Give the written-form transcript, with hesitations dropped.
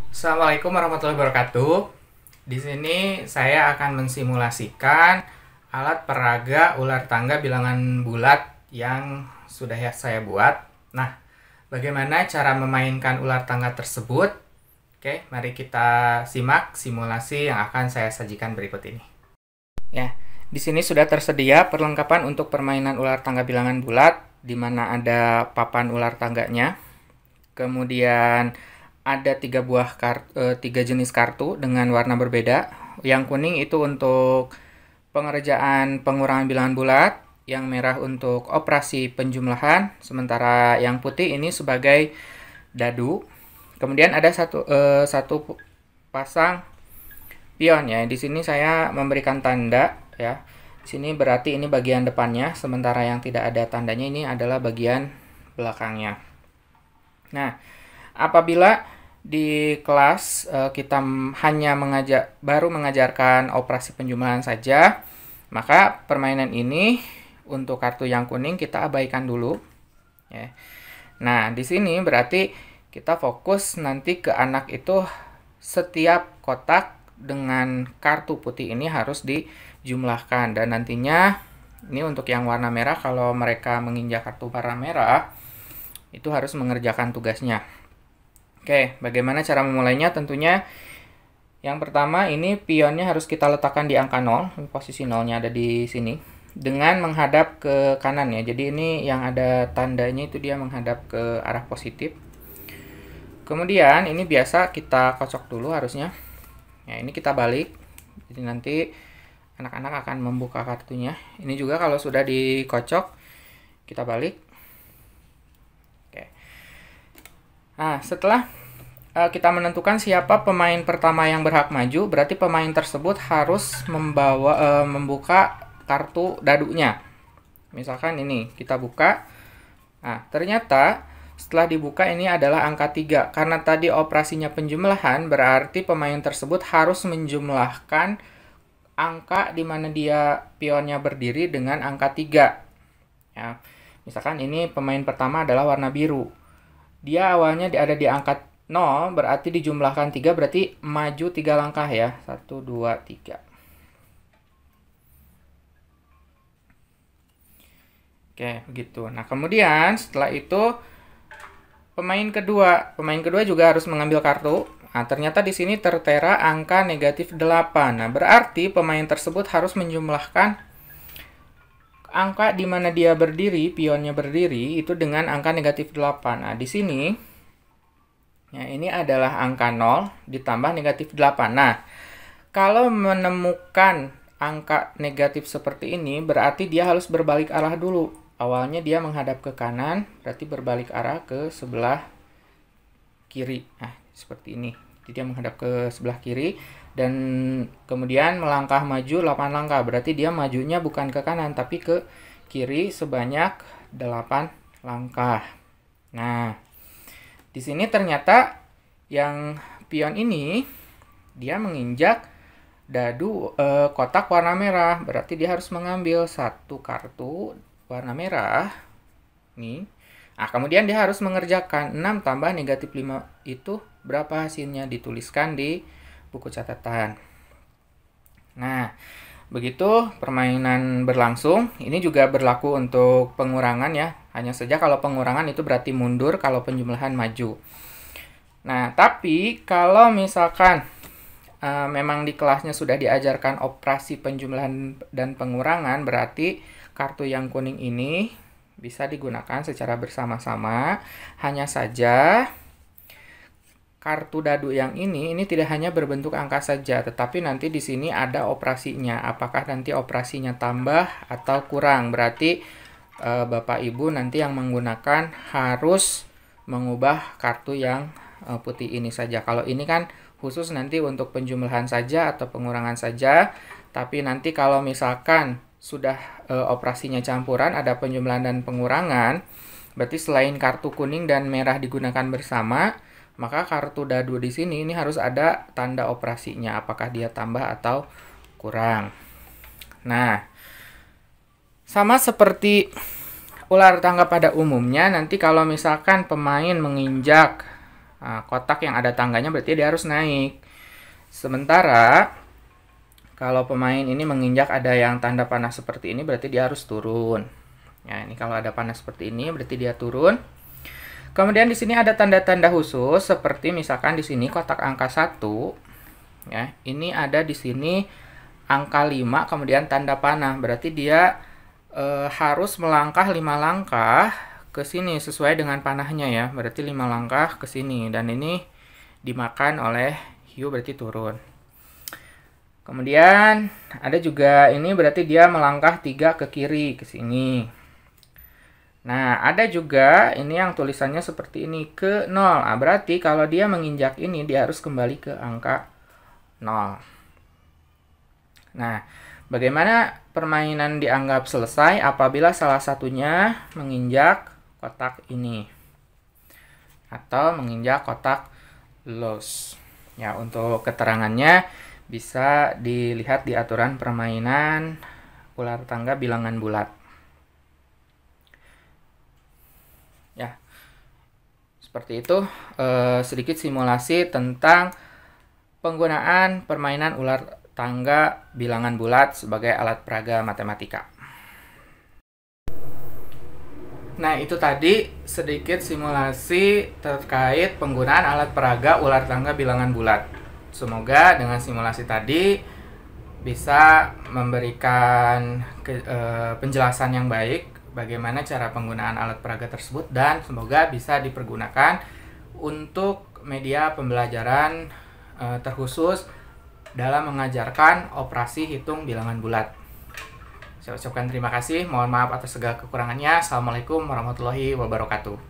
Assalamualaikum warahmatullahi wabarakatuh. Di sini saya akan mensimulasikan alat peraga ular tangga bilangan bulat yang sudah saya buat. Nah, bagaimana cara memainkan ular tangga tersebut? Oke, mari kita simak simulasi yang akan saya sajikan berikut ini. Ya, di sini sudah tersedia perlengkapan untuk permainan ular tangga bilangan bulat, di mana ada papan ular tangganya. Kemudian ada tiga jenis kartu dengan warna berbeda. Yang kuning itu untuk pengerjaan pengurangan bilangan bulat, yang merah untuk operasi penjumlahan, sementara yang putih ini sebagai dadu. Kemudian ada satu pasang pion ya. Di sini saya memberikan tanda ya. Di sini berarti ini bagian depannya, sementara yang tidak ada tandanya ini adalah bagian belakangnya. Nah, apabila di kelas kita hanya baru mengajarkan operasi penjumlahan saja, maka permainan ini untuk kartu yang kuning kita abaikan dulu. Ya. Nah, di sini berarti kita fokus nanti ke anak itu setiap kotak dengan kartu putih ini harus dijumlahkan. Dan nantinya ini untuk yang warna merah, kalau mereka menginjak kartu warna merah, itu harus mengerjakan tugasnya. Oke, bagaimana cara memulainya? Tentunya yang pertama ini pionnya harus kita letakkan di angka 0, posisi 0-nya ada di sini, dengan menghadap ke kanan ya. Jadi ini yang ada tandanya itu dia menghadap ke arah positif. Kemudian ini biasa kita kocok dulu harusnya. Ya, ini kita balik. Jadi nanti anak-anak akan membuka kartunya. Ini juga kalau sudah dikocok, kita balik. Nah, setelah kita menentukan siapa pemain pertama yang berhak maju, berarti pemain tersebut harus membuka kartu dadunya. Misalkan ini, kita buka. Nah, ternyata setelah dibuka ini adalah angka 3. Karena tadi operasinya penjumlahan, berarti pemain tersebut harus menjumlahkan angka di mana dia pionnya berdiri dengan angka 3. Ya, misalkan ini pemain pertama adalah warna biru. Dia awalnya ada di angka 0, berarti dijumlahkan 3, berarti maju 3 langkah ya. 1, 2, 3. Oke, begitu. Nah, kemudian setelah itu pemain kedua juga harus mengambil kartu. Nah, ternyata di sini tertera angka negatif 8. Nah, berarti pemain tersebut harus menjumlahkan angka di mana dia berdiri, pionnya berdiri, itu dengan angka negatif 8. Nah, di sini, ya ini adalah angka 0 ditambah negatif 8. Nah, kalau menemukan angka negatif seperti ini, berarti dia harus berbalik arah dulu. Awalnya dia menghadap ke kanan, berarti berbalik arah ke sebelah kiri. Nah, seperti ini. Jadi dia menghadap ke sebelah kiri, dan kemudian melangkah maju 8 langkah. Berarti dia majunya bukan ke kanan, tapi ke kiri sebanyak 8 langkah. Nah, di sini ternyata yang pion ini, dia menginjak dadu kotak warna merah. Berarti dia harus mengambil satu kartu warna merah. Nih. Nah, kemudian dia harus mengerjakan 6 tambah negatif 5 itu berapa hasilnya, dituliskan di buku catatan. Nah, begitu permainan berlangsung. Ini juga berlaku untuk pengurangan ya. Hanya saja kalau pengurangan itu berarti mundur, kalau penjumlahan maju. Nah, tapi kalau misalkan memang di kelasnya sudah diajarkan operasi penjumlahan dan pengurangan, berarti kartu yang kuning ini bisa digunakan secara bersama-sama. Hanya saja kartu dadu yang ini tidak hanya berbentuk angka saja, tetapi nanti di sini ada operasinya. Apakah nanti operasinya tambah atau kurang? Berarti Bapak Ibu nanti yang menggunakan harus mengubah kartu yang putih ini saja. Kalau ini kan khusus nanti untuk penjumlahan saja atau pengurangan saja. Tapi nanti kalau misalkan sudah operasinya campuran, ada penjumlahan dan pengurangan, berarti selain kartu kuning dan merah digunakan bersama, maka kartu dadu di sini ini harus ada tanda operasinya, apakah dia tambah atau kurang. Nah, sama seperti ular tangga pada umumnya, nanti kalau misalkan pemain menginjak Nah, kotak yang ada tangganya berarti dia harus naik. Sementara kalau pemain ini menginjak ada yang tanda panah seperti ini berarti dia harus turun. Ya, ini kalau ada panah seperti ini berarti dia turun. Kemudian di sini ada tanda-tanda khusus seperti misalkan di sini kotak angka 1. Ya, ini ada di sini angka 5 kemudian tanda panah. Berarti dia harus melangkah 5 langkah ke sini sesuai dengan panahnya ya. Berarti 5 langkah ke sini dan ini dimakan oleh hiu berarti turun. Kemudian ada juga ini berarti dia melangkah 3 ke kiri ke sini. Nah, ada juga ini yang tulisannya seperti ini ke 0. Nah, berarti kalau dia menginjak ini dia harus kembali ke angka 0. Nah, bagaimana permainan dianggap selesai apabila salah satunya menginjak kotak ini atau menginjak kotak loose. Ya, untuk keterangannya bisa dilihat di aturan permainan ular tangga bilangan bulat. Ya, seperti itu sedikit simulasi tentang penggunaan permainan ular tangga bilangan bulat sebagai alat peraga matematika. Nah, itu tadi sedikit simulasi terkait penggunaan alat peraga ular tangga bilangan bulat. Semoga dengan simulasi tadi bisa memberikan penjelasan yang baik bagaimana cara penggunaan alat peraga tersebut dan semoga bisa dipergunakan untuk media pembelajaran terkhusus dalam mengajarkan operasi hitung bilangan bulat. Saya ucapkan terima kasih, mohon maaf atas segala kekurangannya. Assalamualaikum warahmatullahi wabarakatuh.